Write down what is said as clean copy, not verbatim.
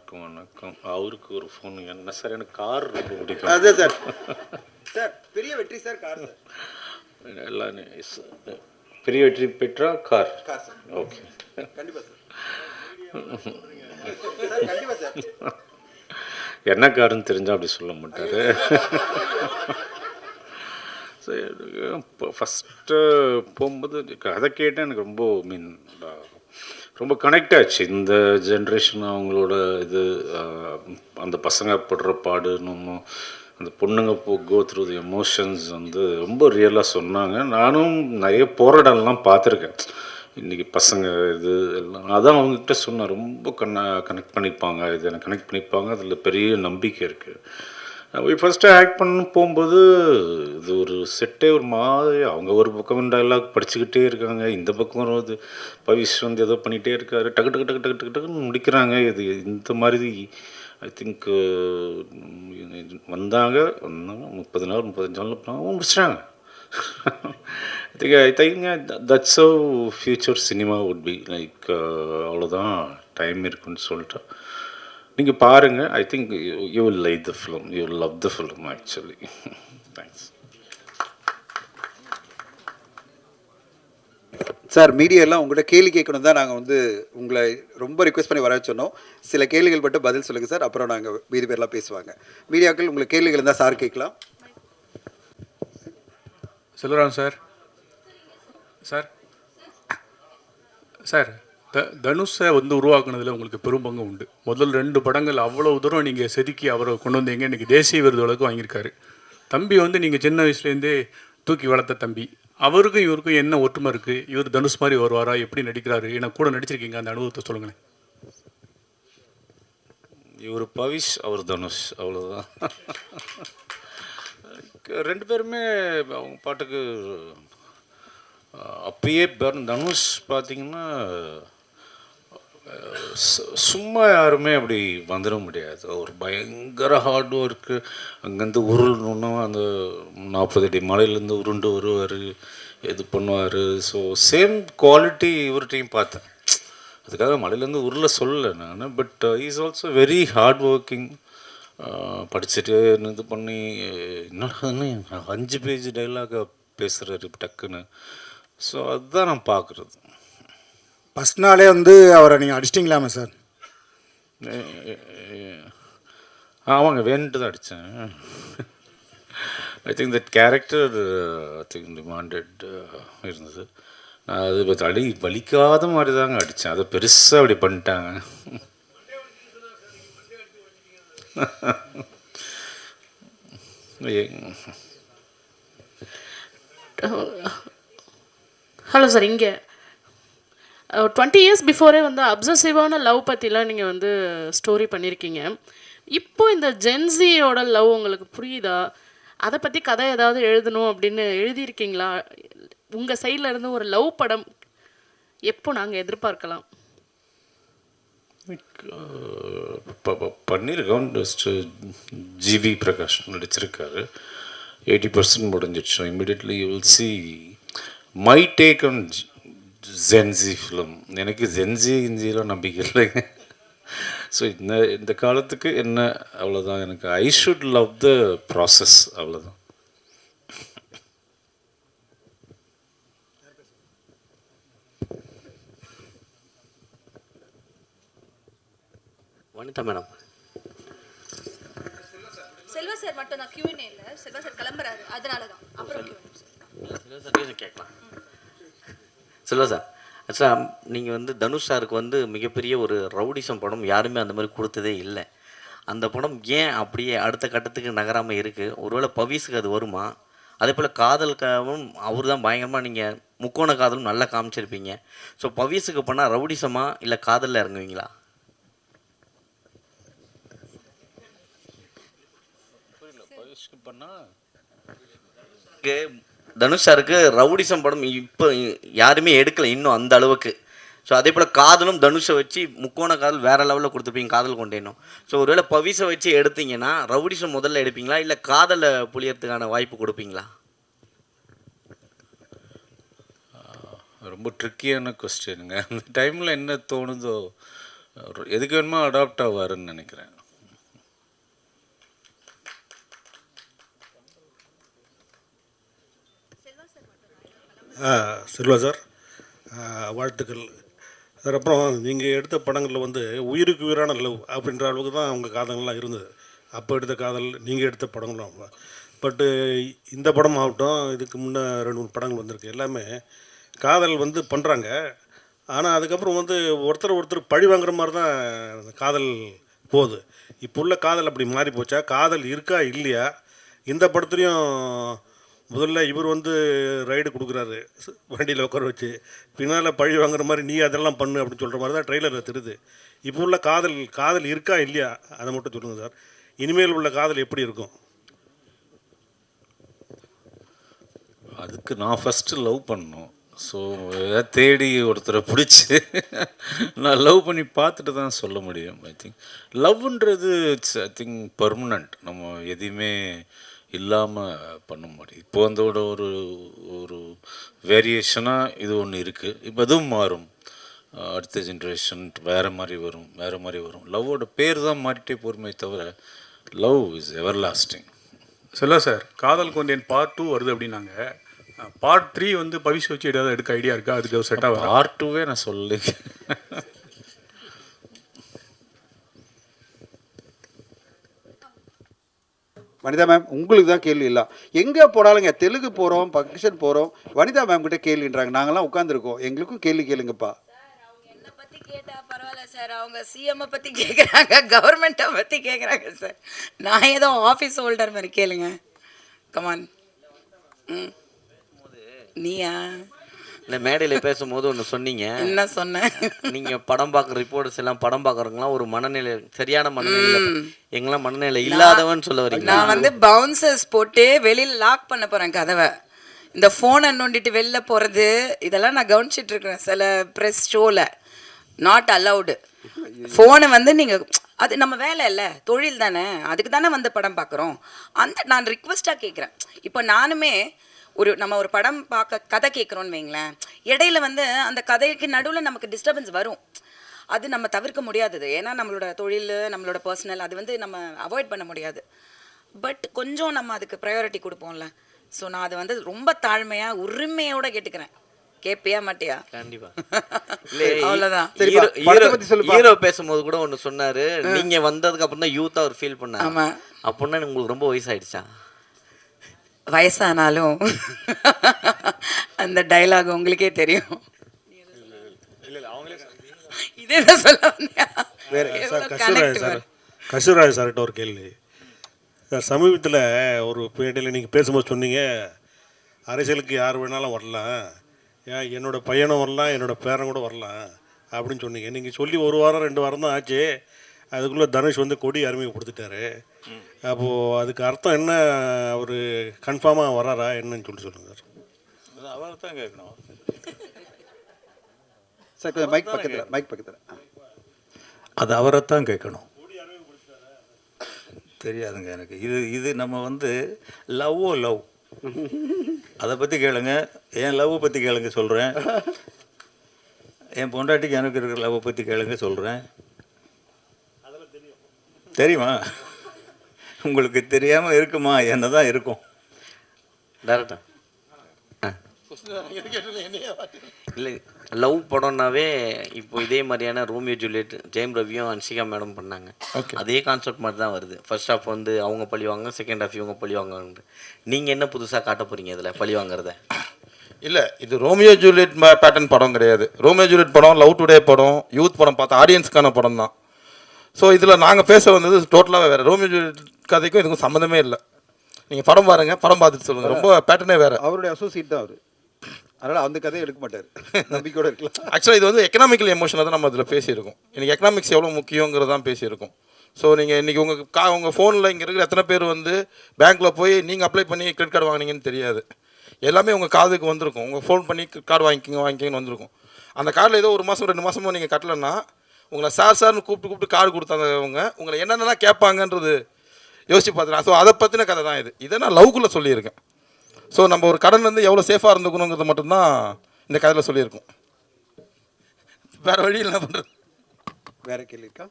எல்லாருக்கும் வணக்கம். அவருக்கு ஒரு ஃபோன். என்ன சார், எனக்கு கார் ரொம்ப பிடிக்கும். அதே சார். சார் பெரிய வெற்றி சார், கார் சார். எல்லாம் பெரிய வெற்றி பெற்றா கார். Car sir. ஓகே, கண்டிப்பாக சார். சார் கண்டிப்பாக சார். என்ன காருன்னு தெரிஞ்சால் அப்படி சொல்ல மாட்டார். ஃபஸ்ட்டு போகும்போது கதை கேட்டேன். எனக்கு ரொம்ப ரொம்ப கனெக்ட் ஆச்சு. இந்த ஜென்ரேஷன் அவங்களோட இது, அந்த பசங்க படுற பாடு, இன்னும் அந்த பொண்ணுங்க கோ த்ரூ தி எமோஷன்ஸ் வந்து ரொம்ப ரியலாக சொன்னாங்க. நானும் நிறைய போராடலாம் பார்த்துருக்கேன். இன்றைக்கி பசங்க இது எல்லாம் அதான் அவங்கக்கிட்ட சொன்னேன். ரொம்ப கனெக்ட் பண்ணிப்பாங்க, இது எனக்கு கனெக்ட் பண்ணிப்பாங்க, அதில் பெரிய நம்பிக்கை இருக்குது. ஃபஸ்ட்டு ஆக்ட் பண்ண போகும்போது இது ஒரு செட்டே ஒரு மாதிரி, அவங்க ஒரு பக்கம் டைலாக் படிச்சுக்கிட்டே இருக்காங்க, இந்த பக்கம் வருவது பவிஷ் வந்து ஏதோ பண்ணிகிட்டே இருக்காரு, டக்கு டக்கு டக்கு டக்கு டக்கு டக்குன்னு முடிக்கிறாங்க. இது இந்த மாதிரி ஐ திங்க் வந்தாங்க 30 நாள் 35 நாள் முடிச்சிட்டாங்க. I think that's how future cinema would be like. அவ்வளோதான், டைம் இருக்குன்னு சொல்லிட்டு நீங்கள் பாருங்கள். I think you will like the film, you will love the film actually. Thanks sir. மீடியாலாம் உங்கள்கிட்ட கேள்வி கேட்கணும் தான் நாங்கள் வந்து உங்களை ரொம்ப ரிக்வெஸ்ட் பண்ணி வர சொன்னோம். சில கேள்விகள் மட்டும் பதில் சொல்லுங்கள் சார், அப்புறம் நாங்கள் மீதி பேர்லாம் பேசுவாங்க. மீடியாக்கள் உங்களுக்கு கேள்விகள் இருந்தால் சார் கேட்கலாம். செல்வராம் சார். சார் சார் தனுஷை வந்து உருவாக்குனதில் உங்களுக்கு பெரும் பங்கு உண்டு. முதல் 2 படங்கள் அவ்வளோ தூரம் நீங்கள் செதுக்கி அவரை கொண்டு வந்தீங்க. இன்றைக்கி தேசிய விருது வழக்கு வாங்கியிருக்காரு. தம்பி வந்து நீங்கள் சின்ன வயசுலேருந்தே தூக்கி வளர்த்த தம்பி. அவருக்கும் இவருக்கும் என்ன ஒற்றுமை இருக்குது? இவர் தனுஷ் மாதிரி வருவாரா? எப்படி நடிக்கிறாரு? ஏன்னா கூட நடிச்சிருக்கீங்க, அந்த அனுபவத்தை சொல்லுங்களேன். இவர் பவிஷ், அவர் தனுஷ், அவ்வளோதான். 2 பேருமே அவங்க பாட்டுக்கு அப்பயே தனுஷ் பார்த்திங்கன்னா சும்மா யாருமே அப்படி வந்துட முடியாது. ஒரு பயங்கர ஹார்ட் ஒர்க்கு. அங்கேருந்து உருளணுன்னா அந்த 40 அடி மலையிலேருந்து உருண்டு வருவார், இது பண்ணுவார். ஸோ சேம் குவாலிட்டி இவர்கிட்டையும் பார்த்தேன். அதுக்காக மலையிலேருந்து உருள சொல்லலை நான். But is also very hard working. படிச்சுட்டு இது பண்ணி என்ன 5 பேஜ் டைலாக பேசுகிறாரு டக்குன்னு. ஸோ அதுதான் நான் பார்க்குறது. ஃபஸ்ட் நாளே வந்து அவரை நீங்கள் அடிச்சிட்டிங்களாமே சார்? ஆமாங்க, வேணுட்டு தான் அடித்தேன். I think that character I think demanded இருந்தது. நான் அது வலிக்காத மாதிரி தாங்க அடித்தேன். அதை பெருசாக அப்படி பண்ணிட்டாங்க. Hello sir. இங்கே 20 இயர்ஸ் பிஃபோரே வந்து அப்சசிவான லவ் பற்றிலாம் நீங்கள் வந்து ஸ்டோரி பண்ணியிருக்கீங்க. இப்போ இந்த ஜென்சியோட லவ் உங்களுக்கு புரியுதா? அதை பற்றி கதை ஏதாவது எழுதணும் அப்படின்னு எழுதியிருக்கீங்களா? உங்கள் சைடில் இருந்து ஒரு லவ் படம் எப்போ நாங்கள் எதிர்பார்க்கலாம்? பண்ணியிருக்கோம். ஜிவி பிரகாஷ் நடிச்சிருக்காரு. 80% முடிஞ்சிடுச்சு. Immediately you will see my take on Gen Z film. எனக்கு ஜென்சி இஞ்சியெலாம் நம்பிக்கை இல்லைங்க. ஸோ இந்த காலத்துக்கு என்ன, அவ்வளோதான். எனக்கு I should love the process, அவ்வளோதான். வனிதா மேடம். செல்வா சார் மட்டும் தான் Q&A இல்ல. செல்வா சார் கிளம்புறாரு, அதனால தான். அப்புறம் செல்வா சார் கேட்கலாம். செல்வா சார், ஆக்சுவலாக நீங்கள் வந்து தனுஷ் சாருக்கு வந்து மிகப்பெரிய ஒரு ரவுடிசம் படம் யாருமே அந்த மாதிரி கொடுத்ததே இல்லை. அந்த படம் ஏன் அப்படியே அடுத்த கட்டத்துக்கு நகராமல் இருக்குது? ஒருவேளை பவிஸுக்கு அது வருமா? அதே போல் காதலுக்காகவும் அவர் தான் பயங்கரமாக, நீங்கள் முக்கோண காதலும் நல்லா காமிச்சிருப்பீங்க. ஸோ பவிஸுக்கு பண்ணால் ரவுடிசமா இல்லை காதலில் இறங்குவீங்களா? தனுஷ் சாருக்கு ரவுடிசம் படம் இப்போ யாருமே எடுக்கலை இன்னும் அந்த அளவுக்கு. ஸோ அதே போல் காதலும் தனுஷை வச்சு முக்கோண காதல் வேறு லெவலில் கொடுத்துருப்பீங்க, காதல் கொண்டேனும். ஸோ ஒருவேளை பவிஸை வச்சு எடுத்தீங்கன்னா ரவுடிசம் முதல்ல எடுப்பீங்களா இல்லை காதலை புளியறதுக்கான வாய்ப்பு கொடுப்பீங்களா? ரொம்ப ட்ரிக்கியான கொஸ்டினுங்க. அந்த டைமில் என்ன தோணுதோ எதுக்கு வேணுமோ அடாப்ட் ஆவாருன்னு நினைக்கிறேன். செல்வா சார், வாழ்த்துக்கள் சார். அப்புறம் நீங்கள் எடுத்த படங்களில் வந்து உயிருக்கு உயிரான லவ் அப்படின்ற அளவுக்கு தான் அவங்க காதல்லாம் இருந்தது. அப்போ எடுத்த காதல், நீங்கள் எடுத்த படங்களும். பட்டு இந்த படம் ஆகட்டும், இதுக்கு முன்னே 2-3 படங்கள் வந்திருக்கு, எல்லாமே காதல் வந்து பண்ணுறாங்க. ஆனால் அதுக்கப்புறம் வந்து ஒருத்தர் பழி வாங்குற மாதிரி தான் காதல் போகுது. இப்போ உள்ள காதல் அப்படி மாறி போச்சா? காதல் இருக்கா இல்லையா? இந்த படத்துலையும் முதல்ல இவர் வந்து ரைடு கொடுக்குறாரு வண்டியில் உட்கார வச்சு, பின்னால் பழி வாங்குற மாதிரி நீ அதெல்லாம் பண்ணு அப்படின்னு சொல்கிற மாதிரி தான் ட்ரெய்லரில் தெரியுது. இப்போ உள்ள காதல் இருக்கா இல்லையா அதை மட்டும் சொல்லுங்கள் சார். இனிமேல் உள்ள காதல் எப்படி இருக்கும்? அதுக்கு நான் ஃபஸ்ட்டு லவ் பண்ணணும். ஸோ ஏதாவது தேடி ஒருத்தரை பிடிச்சி நான் லவ் பண்ணி பார்த்துட்டு தான் சொல்ல முடியும். ஐ திங்க் லவ்ன்றது இட்ஸ் ஐ திங்க் பர்மனண்ட். நம்ம எதையுமே இல்லாமல் பண்ண முடியும். இப்போ அதோட ஒரு வேரியேஷனாக இது ஒன்று இருக்குது. இப்போ அதுவும் மாறும். அடுத்த ஜென்ரேஷன் வேறு மாதிரி வரும். லவ்வோட பேர் தான் மாறிட்டே போருமே தவிர love is ever lasting. Selva sir, காதல் கொண்டேன் பார்ட் 2 வருது அப்படின்னாங்க. பார்ட் 3 வந்து பவிஷ் வச்சு ஏதாவது எடுக்க ஐடியா இருக்கா? அதுக்கு செட் ஆகும். பார்ட் 2வே நான் சொல்லி வனிதா மேம், உங்களுக்கு தான் கேள்வி இல்லை. எங்கே போனாலுங்க தெலுங்கு போகிறோம், ஃபங்க்ஷன் போகிறோம், வனிதா மேம் கிட்ட கேள்வின்றாங்க. நாங்களாம் உட்காந்துருக்கோம், எங்களுக்கும் கேள்வி கேளுங்கப்பா. என்னை பற்றி கேட்டால் பரவாயில்ல சார், அவங்க சிஎம்ஐ பற்றி கேட்குறாங்க, கவர்மெண்ட்டை பற்றி கேட்குறாங்க சார். நான் ஏதோ ஆஃபீஸ் ஹோல்டர் மாதிரி கேளுங்க. கமான். ம், நீயா? இல்லை, மேடையில் பேசும்போது ஒன்று சொன்னீங்க. என்ன சொன்னேன்? நீங்கள் படம் பார்க்குற ரிப்போர்ட்ஸ் எல்லாம் படம் பார்க்குறவங்களாம் ஒரு மனநிலை, சரியான மனநிலை, எங்கெல்லாம் மனநிலை இல்லாதவன்னு சொல்ல வரீங்க. நான் வந்து பவுன்சர்ஸ் போட்டு வெளியில் லாக் பண்ண போகிறேன் கதவை. இந்த ஃபோனை நோண்டிட்டு வெளில போகிறது இதெல்லாம் நான் கவனிச்சிட்டு இருக்கிறேன் சில ப்ரெஸ் ஷோவில். Not allowed. ஃபோனை வந்து நீங்கள், அது நம்ம வேலை இல்லை, தொழில் தானே, அதுக்கு தானே வந்து படம் பார்க்குறோம். நான் ரிக்வெஸ்ட்டாக கேட்குறேன். இப்போ நானுமே நம்ம ஒரு படம் பார்க்க கதை கேட்குறோன்னு வைங்களேன், இடையில வந்து அந்த கதைக்கு நடுவில் நமக்கு டிஸ்டர்பன்ஸ் வரும். அது நம்ம தவிர்க்க முடியாதது. ஏன்னா நம்மளோட தொழில், நம்மளோட பர்சனல், அது வந்து நம்ம அவாய்ட் பண்ண முடியாது. பட் கொஞ்சம் நம்ம அதுக்கு ப்ரையாரிட்டி கொடுப்போம்ல. ஸோ நான் அதை வந்து ரொம்ப தாழ்மையாக உரிமையோட கேட்டுக்கிறேன். கேட்பியா மாட்டியா? கண்டிப்பா. அவ்வளோதான். ஹீரோ பேசும்போது கூட ஒன்று சொன்னாரு, நீங்க வந்ததுக்கு அப்புறம் தான் யூத்தா ஒரு ஃபீல் பண்ணாரு. ஆமா. அப்படின்னா உங்களுக்கு ரொம்ப வயசாயிடுச்சா? வயசானாலும் அந்த டைலாக் உங்களுக்கே தெரியும். இதே தான் சொல்ல வந்தியா? கஸ்தூராஜ் சார்கிட்ட ஒரு கேள்வி சார். சமீபத்தில் ஒரு பேட்டியில் நீங்கள் பேசும்போது சொன்னீங்க, அரசியலுக்கு யார் வேணாலும் வரலாம், ஏன் என்னோடய பையனும் வரலாம், என்னோடய பேரன் கூட வரலாம் அப்படின்னு சொன்னீங்க. நீங்கள் சொல்லி 1 வாரம் 2 வாரம் தான் ஆச்சு, அதுக்குள்ளே தனுஷ் வந்து கொடி அறிமுகப்படுத்திட்டாரு. அப்போது அதுக்கு அர்த்தம் என்ன? அவர் கன்ஃபார்மாக வராரா என்னன்னு சொல்லுங்கள் சார். அவரை தான் கேட்கணும் சார். கொஞ்சம் மைக் பக்கத்தில் அது அவரைத்தான் கேட்கணும். தெரியாதுங்க எனக்கு. இது நம்ம வந்து லவ் அதை பற்றி கேளுங்க, என் லவ் பற்றி கேளுங்க சொல்கிறேன். என் பொண்டாட்டிக்கு எனக்கு இருக்கிற லவ்வை பற்றி கேளுங்க சொல்கிறேன். தெரியுமா? உங்களுக்கு தெரியாமல் இருக்குமா? என்ன தான் இருக்கும். டேரக்டா இல்லை, லவ் படம்னாவே இப்போ இதே மாதிரியான ரோமியோ ஜூலியட் ஜெயம் ரவியும் அன்ஷிகா மேடம் பண்ணாங்க. அதே கான்செப்ட் மாதிரி தான் வருது. ஃபர்ஸ்ட் ஹாஃப் வந்து அவங்க பழி வாங்க, செகண்ட் ஹாஃப் இவங்க பழி வாங்க. நீங்கள் என்ன புதுசாக காட்ட போகிறீங்க இதில் பழி வாங்குறத? இல்லை, இது ரோமியோ ஜூலியட் பேட்டர்ன் படம் கிடையாது. ரோமியோ ஜூலியட் படம், லவ் டுடே படம், யூத் படம் பார்த்த ஆடியன்ஸ்க்கான படம் தான். ஸோ இதில் நாங்கள் பேச வந்தது டோட்டலாக வேறு. ரோமியோ ஜூலியட் கதைக்கும் இதுக்கும் சம்மந்தமே இல்லை. நீங்கள் படம் பாருங்கள், படம் பார்த்துட்டு சொல்லுங்கள். ரொம்ப பேட்டர்னே வேறு. அவருடைய அசோசியேட் தான் அவர், அதனால் அந்த கதையை எடுக்க மாட்டார். நம்பிக்கையோட இருக்கலாம். ஆக்சுவலாக இது வந்து எக்கனாமிக்கல் எமோஷனை தான் நம்ம இதில் பேசியிருக்கோம். இன்றைக்கி எக்கனாமிக்ஸ் எவ்வளோ முக்கியங்கிறது தான் பேசியிருக்கோம். ஸோ நீங்கள் இன்றைக்கி உங்கள் ஃபோனில் இங்கே இருக்கிற எத்தனை பேர் வந்து பேங்க்கில் போய் நீங்கள் அப்ளை பண்ணி கிரெடிட் கார்டு வாங்கினீங்கன்னு தெரியாது. எல்லாமே உங்கள் காதுக்கு வந்திருக்கும். உங்கள் ஃபோன் பண்ணி கார்டு வாங்கிக்கிங்கன்னு வந்திருக்கும். அந்த கார்டில் ஏதோ 1 மாதம் 2 மாதமோ நீங்கள் கட்டலைன்னா உங்களை சார்னு கூப்பிட்டு கார்டு கொடுத்தாங்க. உங்களை என்னென்னலாம் கேட்பாங்கன்றது யோசிச்சு பார்த்துக்கலாம். ஸோ அதை பற்றின கதை தான் இது. இதை நான் லவ்க்குள்ளே சொல்லியிருக்கேன். ஸோ நம்ம ஒரு கடன் வந்து எவ்வளோ சேஃபாக இருந்துக்கணுங்கிறது மட்டும்தான் இந்த கதையில் சொல்லியிருக்கோம். வேறு வழி என்ன பண்ணுறது? வேற கேள்வி இருக்கா?